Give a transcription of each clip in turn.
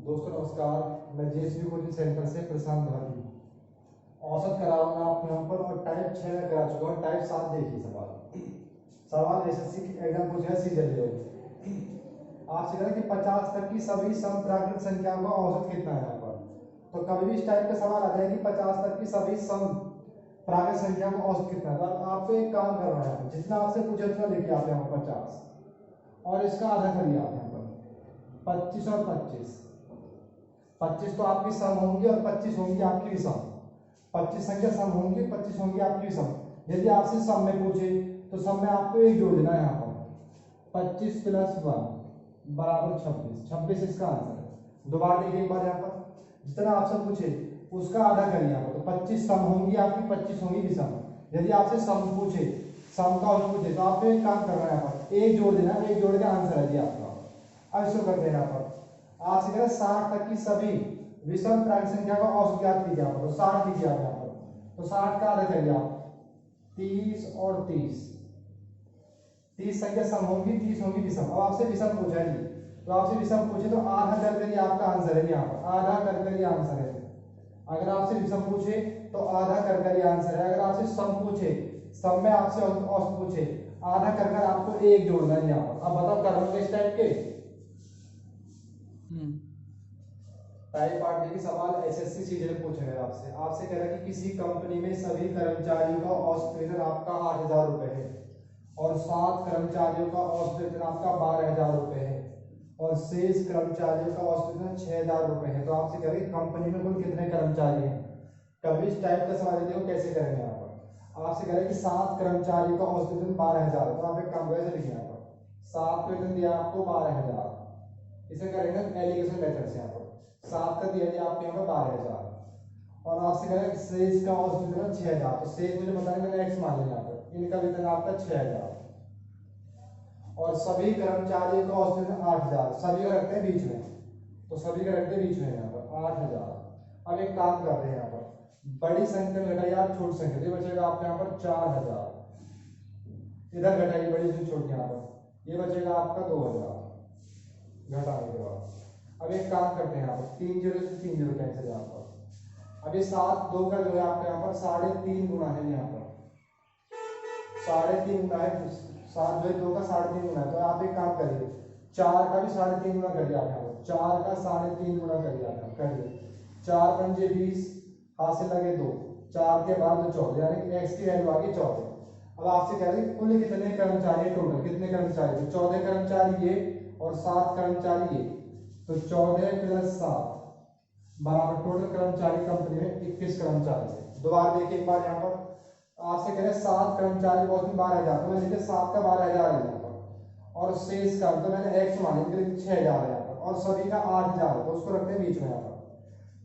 दोस्तों नमस्कार, मैं जेएसवी कोचिंग सेंटर से प्रशांत भाटी औसत करा रहा हूँ आपके यहाँ पर और टाइप 6 में करा चुका हूँ। टाइप 7 देखिए सवाल एसएससी एग्जाम पूछ रहा है सीजन लेवल आपसे कह रहा है कि 50 तक की सभी समप्राकृत संख्याओं का औसत कितना है यहाँ पर। तो कभी भी इस टाइप का सवाल आ जाए कि 50 तक की सभी समप्राकृत संख्या का औसत कितना है, तो आपको एक काम करना है, जितना आपसे पूछे उतना लिखिए आप यहाँ पर 50 और इसका आधा करिए आप यहाँ पर 25 और 25 तो आपकी सम होंगी और 25 होंगी आपकी विषम। 25 संख्या सम होंगी, 25 होंगी आपकी विषम। यदि आपसे सम में पूछे तो सम में आपको एक जोड़ देना है यहाँ पर 25 + 1 बराबर 26। 26 इसका आंसर है। दोबारा देखिए एक बार यहाँ पर, जितना आपसे पूछे उसका आधा करिए यहाँ पर। तो 25 सम होंगी आपकी, 25 होंगी विषम। यदि आपसे सम पूछे, सम का औसत पूछे, तो आपको एक काम करना है यहाँ पर, एक जोड़ देना है, एक जोड़ के आंसर है जी आपका। अब इसको कर देना पर आपसे कह रहे 60 तक की सभी विषम प्राकृत संख्या का औसत ज्ञात कीजिए आप। तो 60 लीजिए आप यहाँ पर। तो 60 का आधा करिए आप 30 और 30। 30 संख्या सम होंगी, 30 होंगी विषम। अब आपसे विषम पूछा है जी, तो आपसे विषम पूछे तो आधा कर करिए आपका आंसर है यहाँ पर। आधा कर करिए आंसर है। अगर आपसे विषम पूछे तो आधा कर करिए आंसर है। अगर आपसे सम पूछे, सम में आपसे औसत पूछे, आधा कर कर आपको एक जोड़ना है यहाँ पर। अब बताओ कर रहे इस टाइप के टाइप 8 के सवाल एसएससी सीजन पूछे गए आपसे। आपसे कह रहा है कि किसी कंपनी में सभी कर्मचारियों का औसत वेतन आपका 8,000 रुपए है और 7 कर्मचारियों का औसत वेतन आपका 12,000 रुपए है और शेष कर्मचारियों का औसत वेतन 6,000 रुपए है। तो आपसे कह रहे हैं कंपनी में कुल कितने कर्मचारी हैं। कभी इस टाइप का सवाल देखो कैसे करेंगे यहाँ पर। आपसे कह रहे हैं कि 7 कर्मचारियों का औसत वेतन 12,000 है। तो आप एक काम कैसे लिखिए यहाँ पर, 7 वेतन दिया आपको 12,000, इसे करेंगे एलिगेशन मेथड से। यहाँ पर 7 का दिया गया आपके यहाँ पर 12,000 और आपसे कह रहे हैं शेष का औसत वेतन 6,000। तो शेष मुझे पता नहीं, मैंने एक्स मान लिया यहाँ पर। इनका वेतन आपका 6,000 और सभी कर्मचारियों का औसत वेतन 8,000। सभी का रखते हैं बीच में, तो सभी का रखते हैं बीच में यहाँ पर 8,000। अब एक काम करते हैं यहाँ पर, बड़ी संख्या में घटाइए आप छोटी संख्या, तो बचेगा आपके यहाँ पर 4,000। इधर घटाइए बड़ी से छोटी यहाँ पर, ये बचेगा आपका 2,000 घटाने के बाद। अब एक काम करते हैं यहाँ पर, 3 जीरो से 3 जीरो कैंसिल यहाँ पर। अब ये 7 2 का जो है आपके यहाँ पर 3.5 गुना है यहाँ पर, 3.5 गुना है। 7 जो है 2 का 3.5 गुना है। तो आप एक काम करिए, 4 का भी 3.5 गुना करिए आप यहाँ पर। 4 का 3.5 गुना करिए आप, करिए 4 पंजे 20, हाथ से लगे 2, 4 के बाद 14, यानी कि एक्स की वैल्यू आ गई 14। अब आपसे कह रहे हैं कुल कितने कर्मचारी टोटल, कितने कर्मचारी, तो 14 कर्मचारी ये और 7 कर्मचारी ये, तो 14 + 7 बराबर टोटल कर्मचारी कंपनी में 21 कर्मचारी है। दोबारा देखिए एक बार यहाँ पर, आपसे कह रहे 7 कर्मचारी बहुत में 12,000, तो मैंने लिखा 7 का 12,000 है यहाँ पर और शेष का तो मैंने एक्स मान लिया 6,000 है यहाँ पर और सभी का 8,000 है, तो उसको रखते हैं बीच में यहाँ पर।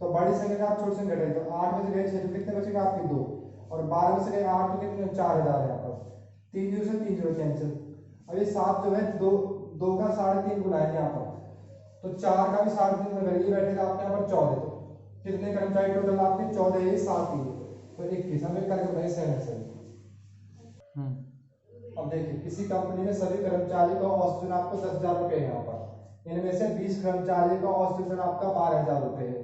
तो बड़ी संख्या आप छोटी संख्या घटाइए, तो 8 में से गए 6 तो कितने बचेगा आपके 2 और 12 में से गए 8 तो कितने 4,000 है यहाँ पर। 3 जीरो से 3 जीरो कैंसिल। अब ये 7 जो है 2 का 3.5 गुना है यहाँ पर, तो 4 का भी 3.5 गुना करिए, बैठेगा आपके यहाँ पर 14। तो कितने कर्मचारी टोटल आपके 14 है, 7 ही तो 21। हमें करके बताइए 7 अब देखिए किसी कंपनी में सभी कर्मचारियों का औसत वेतन आपको 10,000 रुपए है यहाँ पर। इनमें से 20 कर्मचारियों का औसत वेतन आपका 12,000 रुपए है,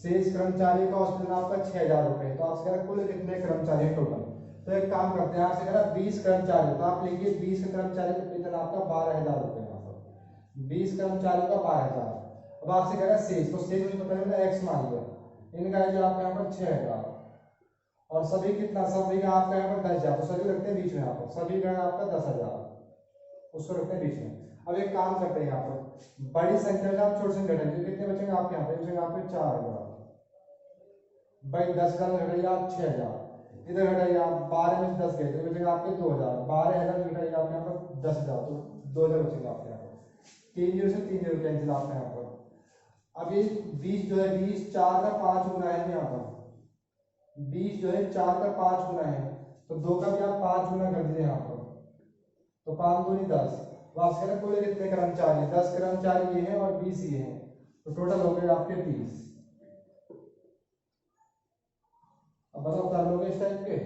शेष कर्मचारियों का औसत वेतन आपका 6,000 रुपए है। तो आपसे कह रहा कुल कितने कर्मचारी टोटल। तो एक काम करते हैं, आपसे कह रहा 20 कर्मचारी, तो आप लिखिए 20 कर्मचारी का वेतन आपका 12,000 रुपए यहाँ पर, 20 कर्मचारियों का 12,000। अब आपसे कह रहा है शेष, तो शेष मुझे पता नहीं, मैंने एक्स मान लिया। इनका है जो आपका यहाँ पर 6,000 और सभी कितना, सभी का आपका यहाँ पर 10,000, तो सभी रखते हैं बीच में यहाँ पर। सभी का आपका 10,000, उसको रखते हैं बीच में। अब एक काम करते हैं यहाँ पर, बड़ी संख्या में आप छोटी संख्या घटाइए, कितने बचेंगे आपके यहाँ पे, बचेंगे आपके 4,000 भाई। 10,000 में घटाइए आप 6,000, इधर घटाइए आप 12 में 10 गए तो बचेगा आपके 2,000, 12,000 में घटाइए आप यहाँ पर 10,000, तो 2,000 बचेंगे आपके यहाँ पर। 3 जीरो से 3 जीरो कैंसिल आपके यहाँ पर। अब ये 20 जो है 20 4 का 5 गुना है यहाँ पर, 20 जो है 4 का 5 गुना है, तो 2 का भी आप 5 गुना कर दीजिए यहाँ पर, तो 5 दूनी 10। वापस करें कुल कितने कर्मचारी, 10 कर्मचारी ये हैं और 20 ये हैं, तो टोटल हो गए आपके 30। अब बताओ कर लोगे इस टाइप के।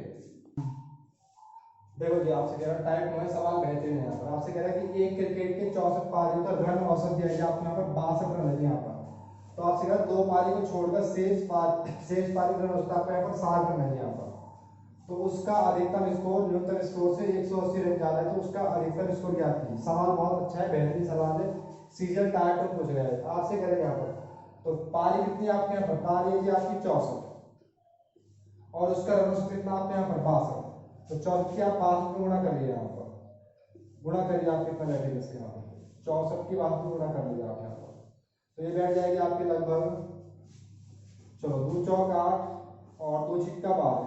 देखो जी आपसे कह रहा है टाइप 9 सवाल बेहतरीन है यहाँ पर। आपसे कह रहा है कि एक क्रिकेट के 64 पारियों का रन औसत दिया गया आपको यहाँ पर 62 रन है यहाँ पर। तो आपसे कहा 2 पारी को छोड़कर शेष पारी का रण आपको यहाँ पर 60 रन है यहाँ पर। तो उसका अधिकतम स्कोर न्यूनतम स्कोर से 180 रन ज्यादा है, तो उसका अधिकतम स्कोर क्या थी। सवाल बहुत अच्छा है, बेहतरीन सवाल है, सीजन टाइप में पूछ रहे हैं आपसे, करेंगे यहाँ पर। तो पारी कितनी आपके यहाँ पर, पारी है जी आपकी 64 और उसका रन औसत कितना आपके यहाँ पर 62। तो 64 की आप 62 में गुणा करिए, यहाँ पर गुणा करिए, आप कितना बैठेगा इसके यहाँ पर 64 की 62 में गुणा कर लीजिए आप यहाँ पर। तो ये बैठ जाएगी आपके लगभग, चलो 2 चौक 8 और 2 छिक्का 12,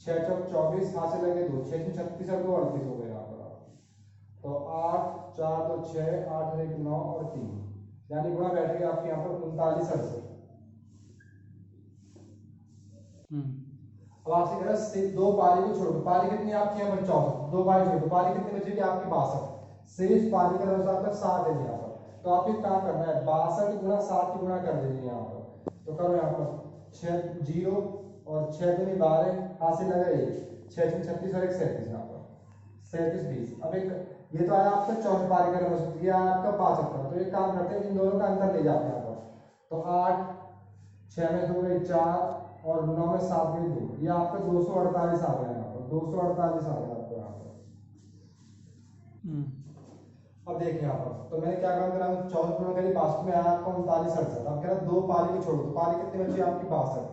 6 चौक 24, हाथ से लगे 2, 6 36 और 2 38 हो गए यहाँ पर। तो 8 4 2 6 8 1 9 और 3, यानी गुणा बैठेगा आपके यहाँ पर 39 68। अब आपसे कह रहा है 2 पारी को छोड़ो, पारी कितनी आपकी यहाँ पर 64, 2 पारी छोड़ो, पारी कितनी बचेगी आपकी 62, शेष पारी का रन आपका 60 है यहाँ पर। तो आप एक काम करना है 62 गुणा 60 की गुणा कर दीजिए यहाँ पर। तो करो यहाँ पर 6 0 और 6 दूनी 12, हाथ से लगा 1, 6 36 और 1 37 यहाँ पर 37 20। अब एक ये तो आया आपका 64 पारी का रन, ये आया आपका 75। तो एक काम करते हैं इन दोनों का अंतर ले जाते हैं यहाँ पर। तो 8 6 में 2 गए 4 और 9 में 7 गए 2, ये आपका 248 आ गया यहाँ पर, 248 आ गया आपको यहाँ पर। अब देखिए यहाँ पर, तो मैंने क्या काम करा, 14 गुणा करी 62 में आया आपका 39 68। अब कह रहा 2 पारी को छोड़ो, तो पारी कितनी बची आपकी 62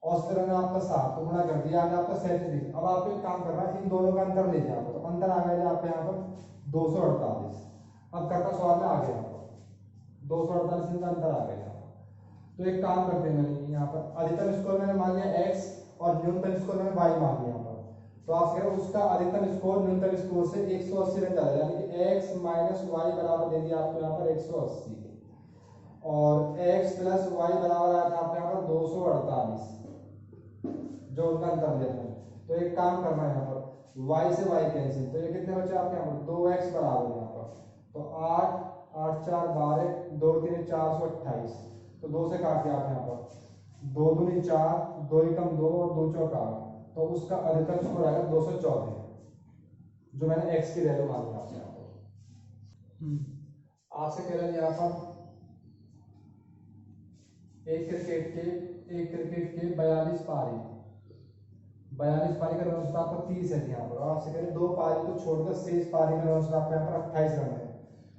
और उस तरह आपका 7, तो गुणा कर दिया आपका 37। अब आप एक काम करना है इन दोनों का अंतर ले जाओ, तो अंतर आ गया आपके यहाँ पर 248। अब करता सवाल में आ गया यहाँ पर 248 इनका अंतर आ गया। तो एक काम करते हैं, मैंने यहाँ पर अधिकतम स्कोर मैंने मान लिया x और न्यूनतम स्कोर मैंने y मान लिया यहाँ पर। तो आप कह रहे हो उसका अधिकतम स्कोर न्यूनतम स्कोर से 180 रन ज्यादा, यानी कि x माइनस वाई बराबर दे दिया आपको यहाँ पर 180 और x प्लस वाई बराबर आया था आपको यहाँ पर 248, जो उनका अंतर दिया था। तो एक काम करना है यहाँ पर y से y कैंसिल, तो ये कितने बचे आपके यहाँ पर 2x बराबर यहाँ पर। तो 8 8 4 12 2 3 428, तो 2 से काट दिया आप यहाँ पर, 2 दूनी 4 2 एकम 2 और 2 चौक 8, तो उसका अधिकतम स्कोर आएगा 214, जो मैंने x की वैल्यू मानी आपसे यहाँ पर। आपसे कह रहे हैं यहाँ पर एक क्रिकेट के 42 पारी का रन औसत आपका 30 है यहाँ पर। और आपसे कह रहे 2 पारी को छोड़कर शेष पारी का रन औसत आपका यहाँ पर 28 रन है,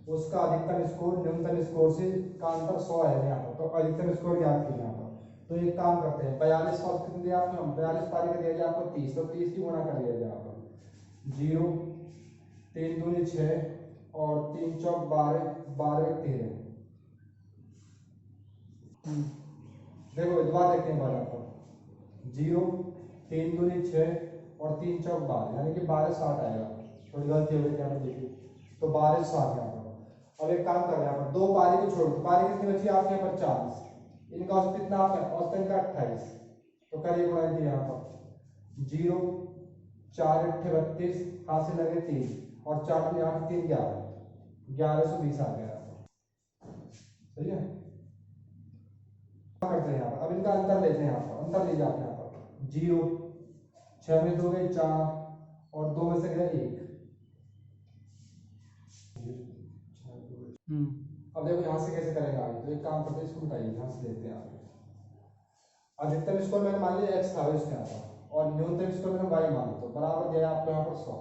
उसका अधिकतम स्कोर न्यूनतम स्कोर से का अंतर 100 है यहाँ पर। तो अधिकतम स्कोर याद कीजिए यहाँ पर। तो एक काम करते हैं 42 का कितने दिया आपको, 42 पारी का दिया जाए आपको 30, तो 30 की गुणा कर लिया जाए यहाँ पर 0 3 दूनी 6 और 3 चौक 12 12 13। देखो दोबारा देखते हैं यहाँ पर 0 3 दूनी 6 और 3 चौक 12, यानी कि 12 60 आएगा, थोड़ी गलती हो गई यहाँ पर देखिए, तो 12 60 यहाँ पर। अब एक काम कर रहे हैं यहाँ पर 2 पारी को छोड़ो, तो पारी कितनी बची आपके यहाँ पर 40, इनका औसत कितना आपका औसत इनका 28, तो करिए गुणा कीजिए यहाँ पर 0 4 8 32, हाथ से लगे 3 और 4 में 8 3 11 1120 आ गया, सही है। करते हैं यहाँ पर, अब इनका अंतर लेते हैं यहाँ पर, अंतर लीजिए आप यहाँ पर 0 6 में 2 गए 4 और 2 में से गया 1। अब देखो यहाँ से कैसे करेंगे आगे, तो एक काम करते हैं इसको बताइए, यहाँ से लेते हैं आगे। अधिकतम स्कोर मैंने मान लिया x था इसके यहाँ पर और न्यूनतम स्कोर मैंने y मान लिया, तो बराबर दिया आपको यहाँ पर 100।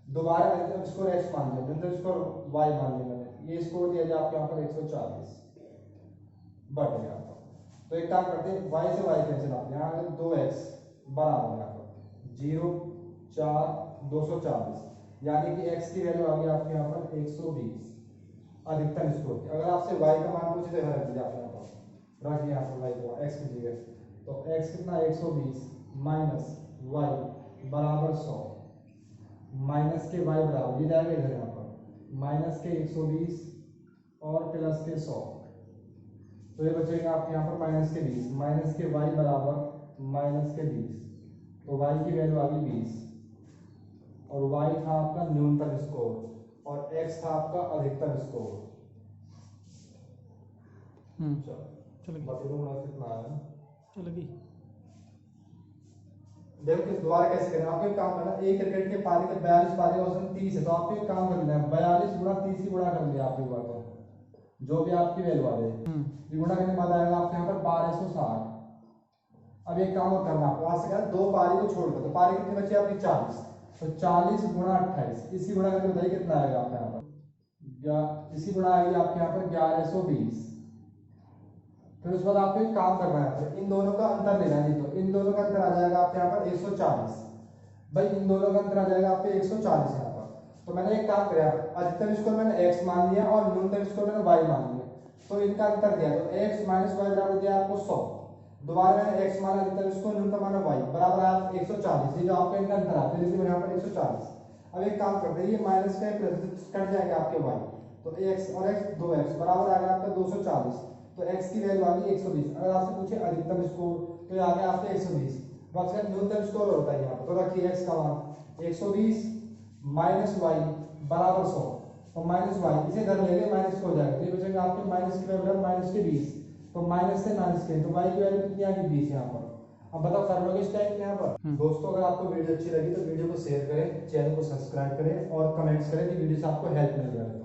दोबारा अधिकतम स्कोर x मान लिया, न्यूनतम स्कोर y मान लिया मैंने, ये स्कोर दिया जाए आपको यहाँ पर 140 बट गया। तो एक काम करते हैं y से y कैंसिल आप यहाँ 2x बराबर यहाँ पर 0 4 240, यानी कि x की वैल्यू आ गई आपके यहाँ पर 120 अधिकतम स्कोर की। अगर आपसे y का मान पूछे तो रख दीजिए आप यहाँ पर, रख दिया आपको y को x की जगह, तो x कितना 120 माइनस y बराबर 100, माइनस के y बराबर ये जाएगा इधर यहाँ पर माइनस के 120 और प्लस के 100, तो ये बचेगा आपके यहाँ पर माइनस के 20, माइनस के y बराबर माइनस के 20, तो y की वैल्यू आ गई 20 और y था आपका न्यूनतम स्कोर और x था आपका अधिकतम स्कोर। चलो बाकी दोनों कितना आया, चलेगी। देखो कि दोबारा कैसे करें, आपको एक काम करना, एक क्रिकेट के पारी का 42 पारी का औसत 30 है, तो आपको एक काम करना है 42 गुणा 30 ही गुणा कर लिया आप एक बार, जो भी आपकी वैल्यू आ रही है, ये गुणा करने के बाद आएगा आपके यहाँ पर 1260। अब एक काम और करना आपको, आज से क्या है, दो पारी को छोड़ दो, तो पारी कितनी बची आपकी 40, तो 40 गुणा 28, इसी गुणा करके बताइए कितना आएगा आपके यहाँ पर, या इसी गुणा आएगी आपके यहाँ पर 1120। फिर उसके बाद आपको एक काम करना है, इन दोनों का अंतर लेना है, तो इन दोनों का अंतर आ जाएगा आपके यहाँ पर 140। भाई इन दोनों का अंतर आ जाएगा आपके 140 यहाँ पर। तो मैंने एक काम किया, अधिकतम स्कोर मैंने x मान लिया और न्यूनतम स्कोर मैंने y मान लिया, तो इनका अंतर दिया, तो x माइनस वाई बराबर दिया आपको 100। दोबारा मैंने x माना, अधिकतम स्कोर, न्यूनतम माना y, बराबर आप 140, ये जो आपका इनका अंतर आता है, मैंने यहाँ पर 140। अब एक काम करते हैं, ये माइनस का कट जाएगा आपके y, तो x और x 2x बराबर आ गया आपका 240, तो x की वैल्यू आ गई 120। अगर आपसे पूछे अधिकतम स्कोर, तो ये आ गया आपके 120। बस का न्यूनतम स्कोर होता है यहाँ पर, तो रखिए x का मान 120 माइनस y बराबर 100, तो माइनस y इसे इधर ले गए, माइनस हो जाएगा, तो ये बचेगा आपके माइनस के बराबर माइनस के 20, तो माइनस से माइनस के, तो y की वैल्यू कितनी आ गई 20 यहाँ पर। अब बताओ कर लोगे इस टाइप यहाँ पर। दोस्तों अगर आपको वीडियो अच्छी लगी तो वीडियो को शेयर करें, चैनल को सब्सक्राइब करें और कमेंट्स करें कि वीडियो से आपको हेल्प मिल रहा है।